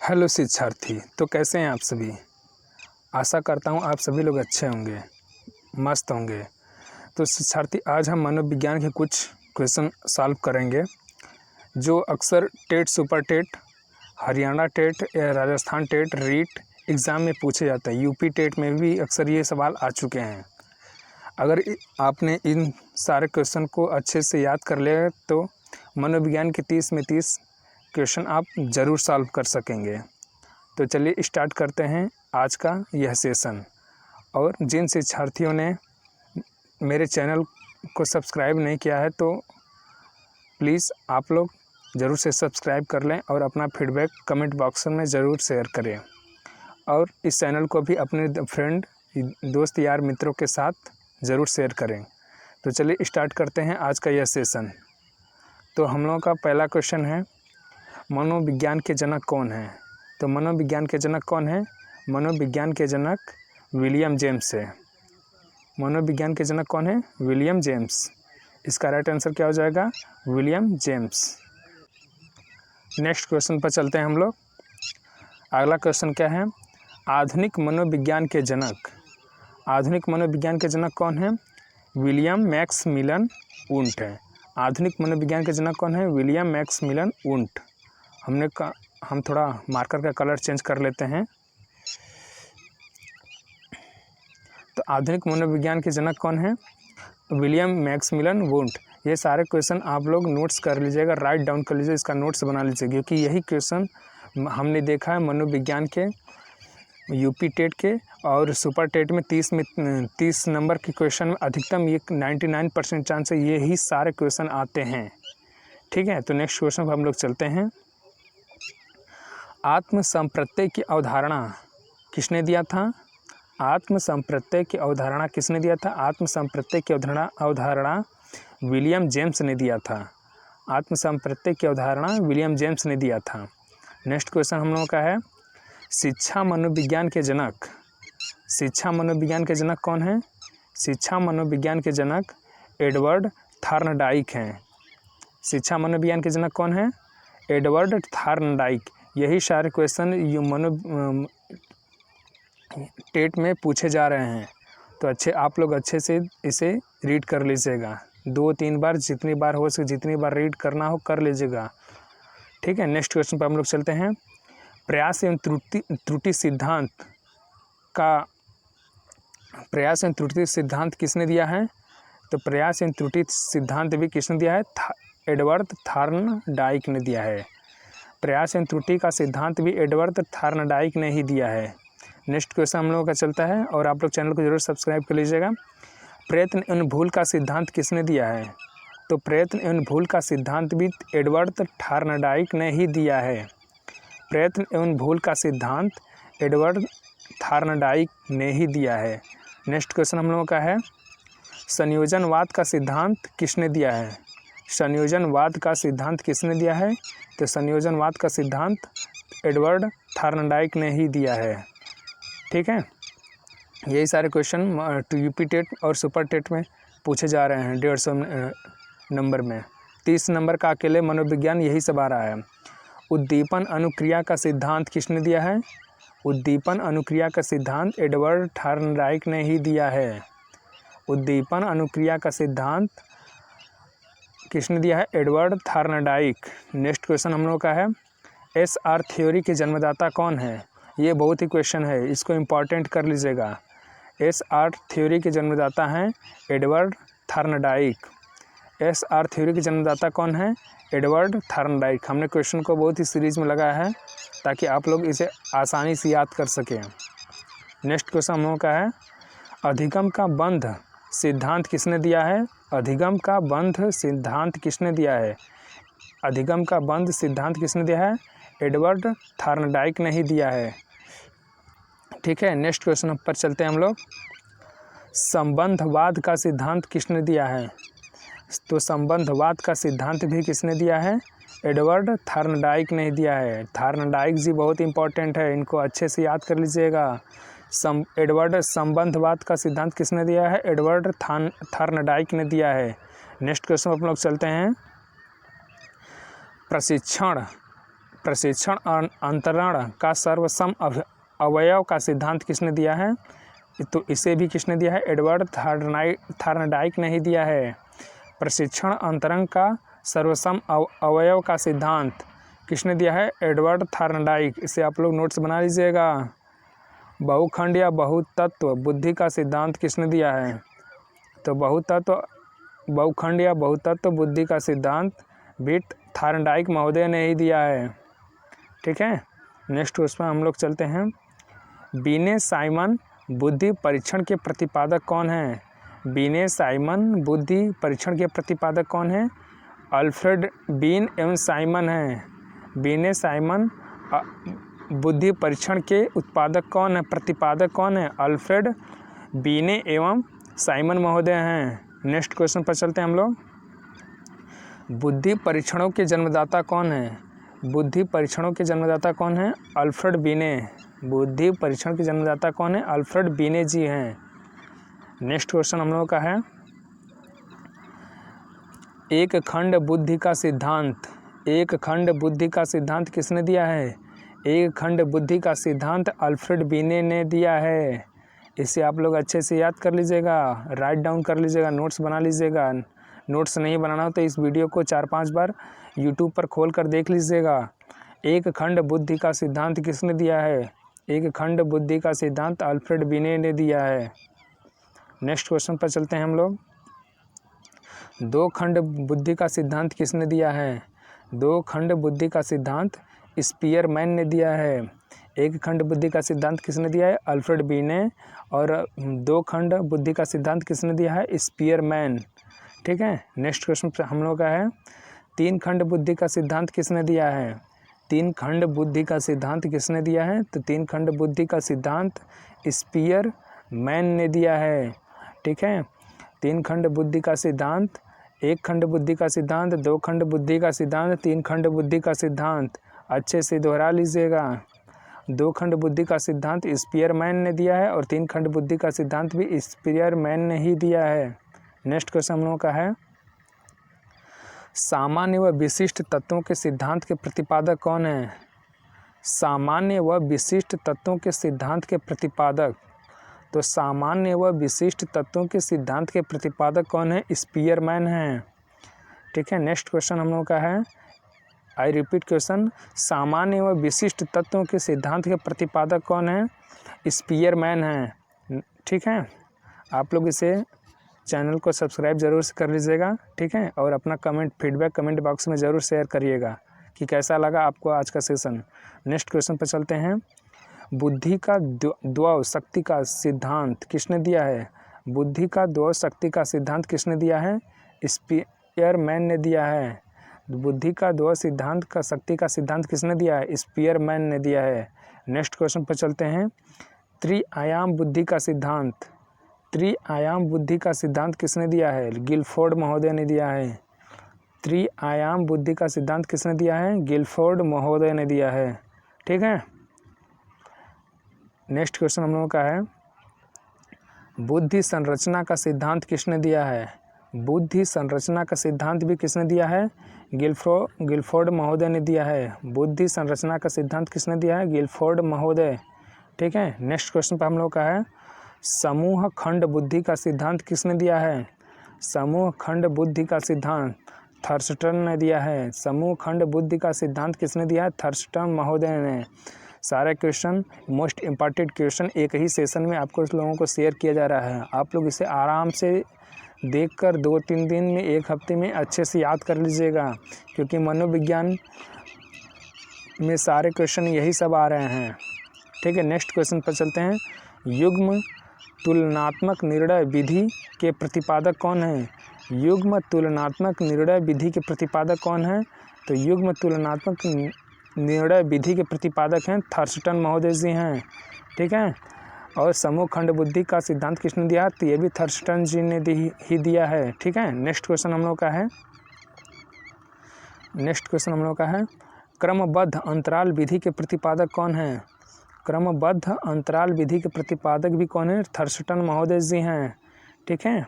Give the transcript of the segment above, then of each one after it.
Hello शिक्षार्थी, तो कैसे हैं आप सभी। आशा करता हूं आप सभी लोग अच्छे होंगे, मस्त होंगे। तो शिक्षार्थी, आज हम मनोविज्ञान के कुछ क्वेश्चन सॉल्व करेंगे जो अक्सर TET, super TET, Haryana TET या राजस्थान टेट, रीट एग्ज़ाम में पूछे जाते हैं। यूपी टेट में भी अक्सर ये सवाल आ चुके हैं। अगर आपने इन सारे क्वेश्चन को अच्छे से याद कर लिया तो मनोविज्ञान के 30 में 30 क्वेश्चन आप ज़रूर सॉल्व कर सकेंगे। तो चलिए स्टार्ट करते हैं आज का यह सेशन। और जिन शिक्षार्थियों ने मेरे चैनल को सब्सक्राइब नहीं किया है तो प्लीज़ आप लोग ज़रूर से सब्सक्राइब कर लें और अपना फीडबैक कमेंट बॉक्स में ज़रूर शेयर करें। और इस चैनल को भी अपने फ्रेंड, दोस्त, यार, मित्रों के साथ ज़रूर शेयर करें। तो चलिए स्टार्ट करते हैं आज का यह सेशन। तो हम लोगों का पहला क्वेश्चन है, मनोविज्ञान के जनक कौन हैं। तो मनोविज्ञान के जनक कौन हैं? मनोविज्ञान के जनक विलियम जेम्स है। मनोविज्ञान के जनक कौन है? William James. इसका राइट आंसर क्या हो जाएगा? William James. नेक्स्ट क्वेश्चन पर चलते हैं हम लोग। अगला क्वेश्चन क्या है? आधुनिक मनोविज्ञान के जनक। आधुनिक मनोविज्ञान के जनक कौन है? विलियम मैक्समिलन वुंट है। आधुनिक मनोविज्ञान के जनक कौन है? William Maximilian Wundt. हम थोड़ा मार्कर का कलर चेंज कर लेते हैं। तो आधुनिक मनोविज्ञान के जनक कौन है? William Maximilian Wundt. ये सारे क्वेश्चन आप लोग नोट्स कर लीजिएगा, राइट डाउन कर लीजिए, इसका नोट्स बना लीजिए, क्योंकि यही क्वेश्चन हमने देखा है मनोविज्ञान के यूपी टेट के और सुपर टेट में 30 नंबर के क्वेश्चन में अधिकतम ये 99% चांस है यही सारे क्वेश्चन आते हैं। ठीक है, तो नेक्स्ट क्वेश्चन पर हम लोग चलते हैं। आत्मसंप्रत्यय की अवधारणा किसने दिया था? आत्मसंप्रत्यय की अवधारणा किसने दिया था? आत्मसंप्रत्यय की अवधारणा विलियम जेम्स ने दिया था। आत्मसंप्रत्यय की अवधारणा विलियम जेम्स ने दिया था। नेक्स्ट क्वेश्चन हम लोगों का है, शिक्षा मनोविज्ञान के जनक। शिक्षा मनोविज्ञान के जनक कौन है? शिक्षा मनोविज्ञान के जनक एडवर्ड थॉर्नडाइक हैं। शिक्षा मनोविज्ञान के जनक कौन है? Edward Thorndike. यही सारे क्वेश्चन टेट में पूछे जा रहे हैं। तो आप लोग अच्छे से इसे रीड कर लीजिएगा, 2-3 बार, जितनी बार हो सके जितनी बार रीड करना हो कर लीजिएगा। ठीक है, नेक्स्ट क्वेश्चन पर हम लोग चलते हैं। प्रयास एवं त्रुटि सिद्धांत किसने दिया है? तो प्रयास एवं त्रुटि सिद्धांत भी किसने दिया है? एडवर्ड थॉर्नडाइक ने दिया है। प्रयास एवं त्रुटि का सिद्धांत भी एडवर्ड थॉर्नडाइक ने ही दिया है। नेक्स्ट क्वेश्चन हम लोगों का चलता है और आप लोग चैनल को जरूर सब्सक्राइब कर लीजिएगा। प्रयत्न एवं भूल का सिद्धांत किसने दिया है? तो प्रयत्न एवं भूल का सिद्धांत भी एडवर्ड थॉर्नडाइक ने ही दिया है। प्रयत्न एवं भूल का सिद्धांत एडवर्ड थॉर्नडाइक ने ही दिया है। नेक्स्ट क्वेश्चन हम लोगों का है, संयोजनवाद का सिद्धांत किसने दिया है? संयोजनवाद का सिद्धांत किसने दिया है? तो संयोजनवाद का सिद्धांत एडवर्ड थॉर्नडाइक ने ही दिया है। ठीक है, यही सारे क्वेश्चन यूपी टेट और सुपर टेट में पूछे जा रहे हैं 150 नंबर में। 30 नंबर का अकेले मनोविज्ञान यही सब आ रहा है। उद्दीपन अनुक्रिया का सिद्धांत किसने दिया है? उद्दीपन अनुक्रिया का सिद्धांत एडवर्ड थॉर्नडाइक ने ही दिया है। उद्दीपन अनुक्रिया का सिद्धांत किसने दिया है? Edward Thorndike. नेक्स्ट क्वेश्चन हम लोग का है, SR थ्योरी के जन्मदाता कौन है? ये बहुत ही क्वेश्चन है, इसको इम्पॉर्टेंट कर लीजिएगा। SR थ्योरी के जन्मदाता हैं एडवर्ड थॉर्नडाइक। SR थ्योरी के जन्मदाता कौन है? Edward Thorndike. हमने क्वेश्चन को बहुत ही सीरीज में लगाया है ताकि आप लोग इसे आसानी से याद कर सकें। नेक्स्ट क्वेश्चन हम लोगों का है, अधिगम का बंध सिद्धांत किसने दिया है? अधिगम का बंध सिद्धांत किसने दिया है? अधिगम का बंध सिद्धांत किसने दिया है? एडवर्ड थॉर्नडाइक ने ही दिया है। ठीक है, नेक्स्ट क्वेश्चन पर चलते हैं हम लोग। संबंधवाद का सिद्धांत किसने दिया है? तो संबंधवाद का सिद्धांत भी किसने दिया है? एडवर्ड थॉर्नडाइक ने दिया है। थॉर्नडाइक जी बहुत इंपॉर्टेंट है, इनको अच्छे से याद कर लीजिएगा। एडवर्ड संबंधवाद का सिद्धांत किसने दिया है? एडवर्ड थॉर्नडाइक ने दिया है। नेक्स्ट क्वेश्चन पर हम लोग चलते हैं। प्रशिक्षण प्रशिक्षण अंतरण का सर्वसम अवयव का सिद्धांत किसने दिया है? तो इसे भी किसने दिया है? एडवर्ड थार्नडाइक ने ही दिया है। प्रशिक्षण अंतरण का सर्वसम अवयव का सिद्धांत किसने दिया है? Edward Thorndike. इसे आप लोग नोट्स बना लीजिएगा। बहुखंड या बहुतत्व बुद्धि का सिद्धांत किसने दिया है? तो बहुखंड या बहुतत्व बुद्धि का सिद्धांत बिट थार्नडाइक महोदय ने ही दिया है। ठीक है, नेक्स्ट उसमें हम लोग चलते हैं। बीने साइमन बुद्धि परीक्षण के प्रतिपादक कौन हैं? बीने साइमन बुद्धि परीक्षण के प्रतिपादक कौन हैं? अल्फ्रेड बीन एवं साइमन हैं। बीने साइमन बुद्धि परीक्षण के उत्पादक कौन है? प्रतिपादक कौन है? अल्फ्रेड बीने एवं साइमन महोदय हैं। नेक्स्ट क्वेश्चन पर चलते हैं हम लोग। बुद्धि परीक्षणों के जन्मदाता कौन है? बुद्धि परीक्षणों के जन्मदाता कौन है? अल्फ्रेड बीने। बुद्धि परीक्षण के जन्मदाता कौन है? अल्फ्रेड बीने जी हैं। नेक्स्ट क्वेश्चन हम लोगों का है, एक खंड बुद्धि का सिद्धांत। एक खंड बुद्धि का सिद्धांत किसने दिया है? एक खंड बुद्धि का सिद्धांत अल्फ्रेड बीने ने दिया है। इसे आप लोग अच्छे से याद कर लीजिएगा, राइट डाउन कर लीजिएगा, नोट्स बना लीजिएगा। नोट्स नहीं बनाना हो तो इस वीडियो को 4-5 बार यूट्यूब पर खोल कर देख लीजिएगा। एक खंड बुद्धि का सिद्धांत किसने दिया है? एक खंड बुद्धि का सिद्धांत अल्फ्रेड बीने ने दिया है। नेक्स्ट क्वेश्चन पर चलते हैं हम लोग। दो खंड बुद्धि का सिद्धांत किसने दिया है? दो खंड बुद्धि का सिद्धांत स्पीयरमैन ने दिया है। एक खंड बुद्धि का सिद्धांत किसने दिया है? अल्फ्रेड बीने। और दो खंड बुद्धि का सिद्धांत किसने दिया है? स्पीयरमैन। ठीक है, नेक्स्ट क्वेश्चन हम लोग का है, तीन खंड बुद्धि का सिद्धांत किसने दिया है? तीन खंड बुद्धि का सिद्धांत किसने दिया है? तो तीन खंड बुद्धि का सिद्धांत स्पीयरमैन ने दिया है। ठीक है, तीन खंड बुद्धि का सिद्धांत, एक खंड बुद्धि का सिद्धांत, दो खंड बुद्धि का सिद्धांत, तीन खंड बुद्धि का सिद्धांत अच्छे से दोहरा लीजिएगा। दो खंड बुद्धि का सिद्धांत स्पीयरमैन ने दिया है और तीन खंड बुद्धि का सिद्धांत भी स्पीयरमैन ने ही दिया है। नेक्स्ट क्वेश्चन हम लोगों का है, सामान्य व विशिष्ट तत्वों के सिद्धांत के प्रतिपादक कौन है? सामान्य व विशिष्ट तत्वों के सिद्धांत के प्रतिपादक, तो सामान्य व विशिष्ट तत्वों के सिद्धांत के प्रतिपादक कौन है? स्पीयरमैन हैं। ठीक है, नेक्स्ट क्वेश्चन हम लोगों का है, आई रिपीट क्वेश्चन, सामान्य व विशिष्ट तत्वों के सिद्धांत के प्रतिपादक कौन है? स्पीयरमैन हैं। ठीक है, आप लोग इसे चैनल को सब्सक्राइब ज़रूर से कर लीजिएगा। ठीक है, और अपना फीडबैक कमेंट बॉक्स में ज़रूर शेयर करिएगा कि कैसा लगा आपको आज का सेशन। नेक्स्ट क्वेश्चन पर चलते हैं, बुद्धि का द्वौ शक्ति का सिद्धांत किसने दिया है? बुद्धि का द्वौ शक्ति का सिद्धांत किसने दिया है? स्पीयरमैन ने दिया है। बुद्धि का द्वौ सिद्धांत का शक्ति का सिद्धांत किसने दिया है? स्पीयरमैन ने दिया है। नेक्स्ट क्वेश्चन पर चलते हैं, त्रिआयाम बुद्धि का सिद्धांत। त्रिआयाम बुद्धि का सिद्धांत किसने दिया है? गिलफोर्ड महोदय ने दिया है। त्रिआयाम बुद्धि का सिद्धांत किसने दिया है? गिलफोर्ड महोदय ने दिया है। ठीक है, नेक्स्ट क्वेश्चन हम लोगों का है, बुद्धि संरचना का सिद्धांत किसने दिया है? बुद्धि संरचना का सिद्धांत भी किसने दिया है? गिलफोर्ड महोदय ने दिया है। बुद्धि संरचना का सिद्धांत किसने दिया है? गिलफोर्ड महोदय। ठीक है, नेक्स्ट क्वेश्चन पर हम लोग का है, समूह खंड बुद्धि का सिद्धांत किसने दिया है? समूह खंड बुद्धि का सिद्धांत थर्स्टन ने दिया है। समूह खंड बुद्धि का सिद्धांत किसने दिया है? थर्स्टन महोदय ने। सारे क्वेश्चन मोस्ट इम्पॉर्टेंट क्वेश्चन एक ही सेशन में आपको लोगों को शेयर किया जा रहा है। आप लोग इसे आराम से देखकर 2-3 दिन में, एक हफ्ते में अच्छे से याद कर लीजिएगा, क्योंकि मनोविज्ञान में सारे क्वेश्चन यही सब आ रहे हैं। ठीक है, नेक्स्ट क्वेश्चन पर चलते हैं, युग्म तुलनात्मक निर्णय विधि के प्रतिपादक कौन है? युग्म तुलनात्मक निर्णय विधि के प्रतिपादक कौन है? तो युग्म तुलनात्मक निर्णय विधि के प्रतिपादक हैं थर्स्टन महोदय जी हैं। ठीक है, और समूह खंड बुद्धि का सिद्धांत किसने दिया? तो ये भी थर्स्टन जी ने ही दिया है। ठीक है, नेक्स्ट क्वेश्चन हम लोग का है, नेक्स्ट क्वेश्चन हम लोग का है, क्रमबद्ध अंतराल विधि के प्रतिपादक कौन है? क्रमबद्ध अंतराल विधि के प्रतिपादक भी कौन है? थर्स्टन महोदय जी हैं। ठीक है,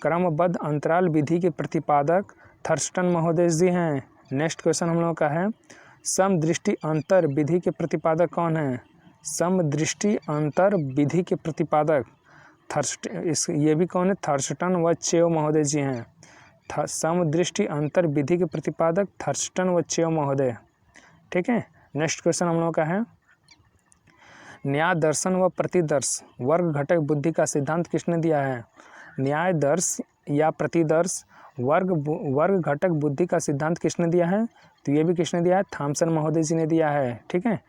क्रमबद्ध अंतराल विधि के प्रतिपादक थर्स्टन महोदय जी हैं। नेक्स्ट क्वेश्चन हम लोग का है, समदृष्टि अंतर विधि के प्रतिपादक कौन है? समदृष्टि अंतर विधि के प्रतिपादक ये भी कौन है? थर्स्टन व चेव महोदय जी हैं। समदृष्टि अंतर विधि के प्रतिपादक थर्स्टन व चेव महोदय। ठीक है। नेक्स्ट क्वेश्चन हम लोग का है, न्याय दर्शन व प्रतिदर्श वर्ग घटक बुद्धि का सिद्धांत किसने दिया है? न्याय दर्श या प्रतिदर्श वर्ग घटक बुद्धि का सिद्धांत किसने दिया है? तो ये भी किसने दिया है? थॉमसन महोदय जी ने दिया है। ठीक है।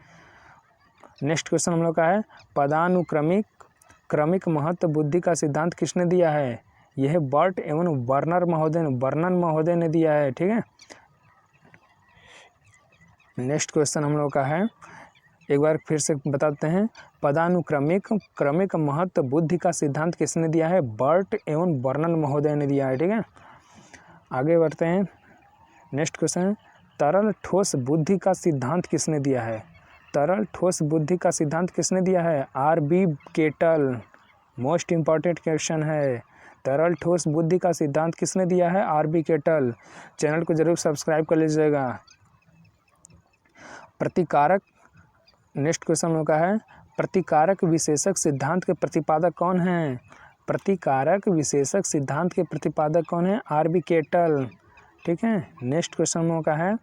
नेक्स्ट क्वेश्चन हम लोग का है, क्रमिक महत्व बुद्धि का सिद्धांत किसने दिया है? यह बर्ट एवं बर्नन महोदय ने दिया है। ठीक है। नेक्स्ट क्वेश्चन हम लोग का है, एक बार फिर से बताते हैं, क्रमिक महत्व बुद्धि का सिद्धांत किसने दिया है? बर्ट एवं बर्नन महोदय ने दिया है। ठीक है। आगे बढ़ते हैं। नेक्स्ट क्वेश्चन, तरल ठोस बुद्धि का सिद्धांत किसने दिया है? तरल ठोस बुद्धि का सिद्धांत किसने दिया है? RB. Kettle. Most important question है, तरल ठोस बुद्धि का सिद्धांत किसने दिया है? आर.बी. केटल। चैनल को जरूर सब्सक्राइब कर लीजिएगा। प्रतिकारक, नेक्स्ट क्वेश्चन होगा है, प्रतिकारक विशेषक सिद्धांत के प्रतिपादक कौन हैं? प्रतिकारक विशेषक सिद्धांत के प्रतिपादक कौन है? आर.बी. केटल। ठीक है। नेक्स्ट क्वेश्चन होगा है,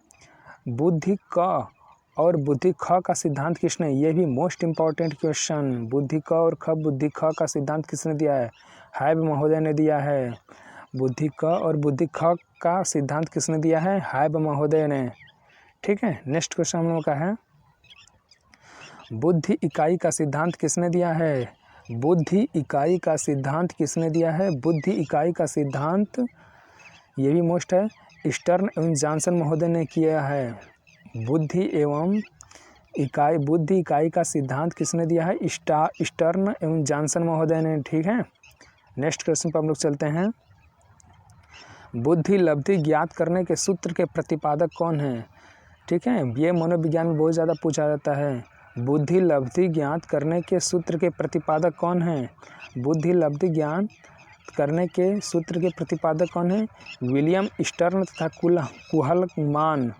बुद्धि क और बुद्धि ख का सिद्धांत किसने? ये भी मोस्ट इम्पॉर्टेंट क्वेश्चन, बुद्धि क और बुद्धि ख का सिद्धांत किसने दिया है? हैब महोदय ने दिया है। बुद्धि क और बुद्धि ख का सिद्धांत किसने दिया है? हैब महोदय ने। ठीक है। नेक्स्ट क्वेश्चन हम लोग का है, बुद्धि इकाई का सिद्धांत किसने दिया है? बुद्धि इकाई का सिद्धांत किसने दिया है? बुद्धि इकाई का सिद्धांत ये भी मोस्ट है, स्टर्न एवं जॉनसन महोदय ने किया है। बुद्धि इकाई का सिद्धांत किसने दिया है? स्टर्न एवं जॉनसन महोदय ने। ठीक है। नेक्स्ट क्वेश्चन पर हम लोग चलते हैं, बुद्धि लब्धि ज्ञात करने के सूत्र के प्रतिपादक कौन है? ठीक है। ये मनोविज्ञान में बहुत ज़्यादा पूछा जाता है। बुद्धि लब्धि ज्ञात करने के सूत्र के प्रतिपादक कौन है? बुद्धि लब्धि ज्ञात करने के सूत्र के प्रतिपादक कौन है? विलियम स्टर्न तथा कुहलमान।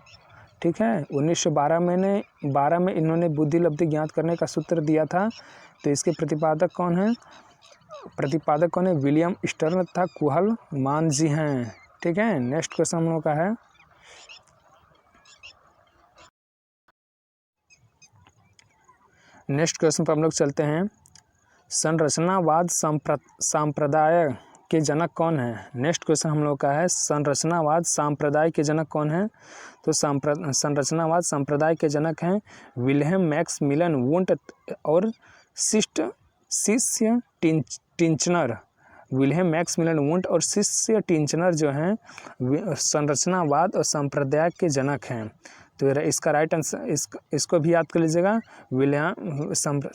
ठीक है। 1912 में इन्होंने बुद्धि लब्धि ज्ञात करने का सूत्र दिया था। तो इसके प्रतिपादक कौन है? विलियम स्टर्न तथा कुहलमान जी हैं। ठीक है। नेक्स्ट क्वेश्चन हम लोग का है, नेक्स्ट क्वेश्चन पर हम लोग चलते हैं, संरचनावाद संप्रदाय के जनक कौन है? नेक्स्ट क्वेश्चन हम लोग का है, संरचनावाद संप्रदाय के जनक कौन है? तो संरचनावाद संप्रदाय के जनक हैं विल्हेम मैक्समिलन वुंट और शिष्य टिंचनर। विल्हेम मैक्समिलन वुंट और शिष्य टिंचनर जो हैं संरचनावाद और संप्रदाय के जनक हैं। तो इसका राइट आंसर, इसको भी याद कर लीजिएगा,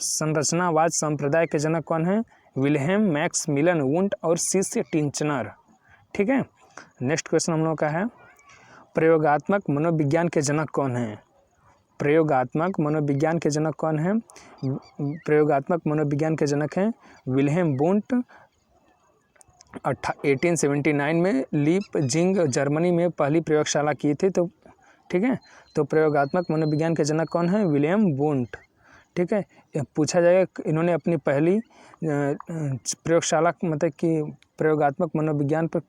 संरचनावाद संप्रदाय के जनक कौन है? विल्हेम मैक्समिलन वुंट और शिष्य टिंचनर। ठीक है। नेक्स्ट क्वेश्चन हम लोग का है, प्रयोगात्मक मनोविज्ञान के जनक कौन है? प्रयोगात्मक मनोविज्ञान के जनक कौन है? प्रयोगात्मक मनोविज्ञान के जनक हैं विल्हेम वुंट 1879 में लीपजिंग जर्मनी में पहली प्रयोगशाला की थी। तो ठीक है। तो प्रयोगात्मक मनोविज्ञान के जनक कौन है? William Wundt. ठीक है। पूछा जाएगा इन्होंने अपनी पहली प्रयोगशाला मतलब कि प्रयोगात्मक मनोविज्ञान पर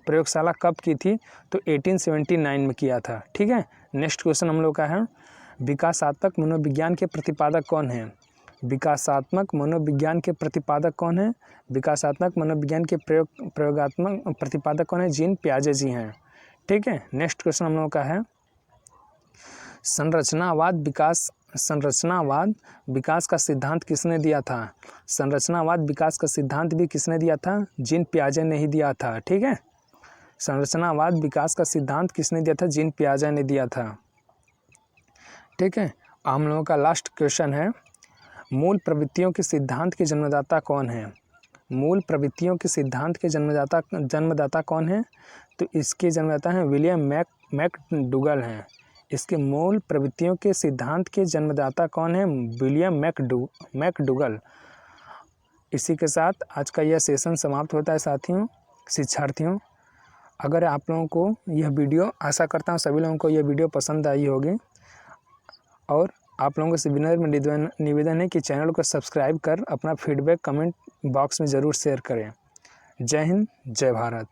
प्रयोगशाला कब की थी? तो 1879 में किया था। ठीक है। नेक्स्ट क्वेश्चन हम लोग का है, विकासात्मक मनोविज्ञान के प्रतिपादक कौन है? विकासात्मक मनोविज्ञान के प्रतिपादक कौन है? विकासात्मक मनोविज्ञान के प्रयोगात्मक प्रतिपादक कौन है? जीन पियाजे जी हैं। ठीक है। नेक्स्ट क्वेश्चन हम लोग का है, संरचनावाद विकास का सिद्धांत किसने दिया था? संरचनावाद विकास का सिद्धांत भी किसने दिया था? जीन पियाजे ने ही दिया था। ठीक है। संरचनावाद विकास का सिद्धांत किसने दिया था? जीन पियाजे ने दिया था। ठीक है। हम लोगों का लास्ट क्वेश्चन है, मूल प्रवृत्तियों के सिद्धांत के जन्मदाता कौन है? मूल प्रवृत्तियों के सिद्धांत के जन्मदाता कौन है? तो इसके जन्मदाता हैं विलियम मैकडूगल हैं। इसके मूल प्रवृत्तियों के सिद्धांत के जन्मदाता कौन है? William McDougall. इसी के साथ आज का यह सेशन समाप्त होता है साथियों, शिक्षार्थियों। अगर आप लोगों को यह वीडियो, आशा करता हूँ सभी लोगों को यह वीडियो पसंद आई होगी। और आप लोगों से विनम्र में निवेदन है कि चैनल को सब्सक्राइब कर अपना फीडबैक कमेंट बॉक्स में ज़रूर शेयर करें। जय हिंद, जय भारत।